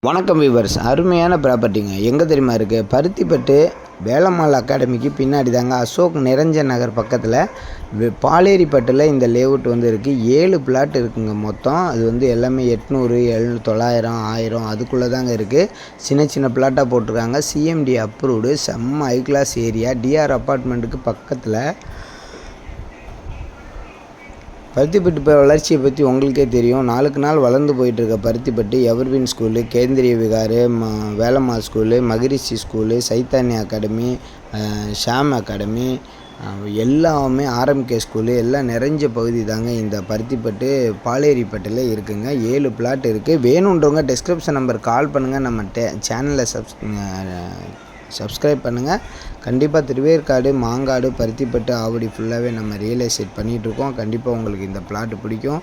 வணக்கம் வியூவர்ஸ், அருமையான ப்ராப்பர்ட்டிங்க. எங்கே தெரியுமா இருக்குது? பருத்திப்பட்டு வேலம்மாள் அகாடமிக்கு பின்னாடி தாங்க, அசோக் நிரஞ்சன் நகர் பக்கத்தில் பாலேரிப்பட்டில் இந்த லேஅவுட் இருக்குது. 7 பிளாட் இருக்குங்க மொத்தம். அது எல்லாமே 800, 900, 1000 அதுக்குள்ளே தாங்க இருக்குது. சின்ன சின்ன பிளாட்டாக போட்டிருக்காங்க. சிஎம்டி அப்ரூவ்டு, செம்ம ஹை கிளாஸ் ஏரியா. டிஆர் அப்பார்ட்மெண்ட்டுக்கு பக்கத்தில். பருத்திப்பட்டு இப்போ வளர்ச்சியை பற்றி உங்களுக்கே தெரியும். நாளுக்கு நாள் வளர்ந்து போயிட்டுருக்க பருத்திப்பட்டு எவர்வின் ஸ்கூலு, கேந்திரிய விகாரு, வேலம்மாள் ஸ்கூலு, மகரிஷி ஸ்கூலு, சைத்தான்யா அகாடமி, ஷாம் அகாடமி, எல்லாமே ஆர்எம்கே ஸ்கூலு எல்லாம் நிறைஞ்ச பகுதி தாங்க இந்த பருத்திப்பட்டு பாலேரிப்பட்டில் இருக்குங்க. 7 பிளாட் இருக்குது. வேணுன்றவங்க டிஸ்கிரிப்ஷன் நம்பர் கால் பண்ணுங்கள். நம்ம சேனலை சப்ஸ்கிரைப் பண்ணுங்கள். கண்டிப்பாக திருவேற்காடு, மாங்காடு, பருத்திப்பட்டு, ஆவடி ஃபுல்லாகவே நம்ம ரியல் எஸ்டேட் பண்ணிகிட்ருக்கோம். கண்டிப்பாக உங்களுக்கு இந்த பிளாட்டு பிடிக்கும்.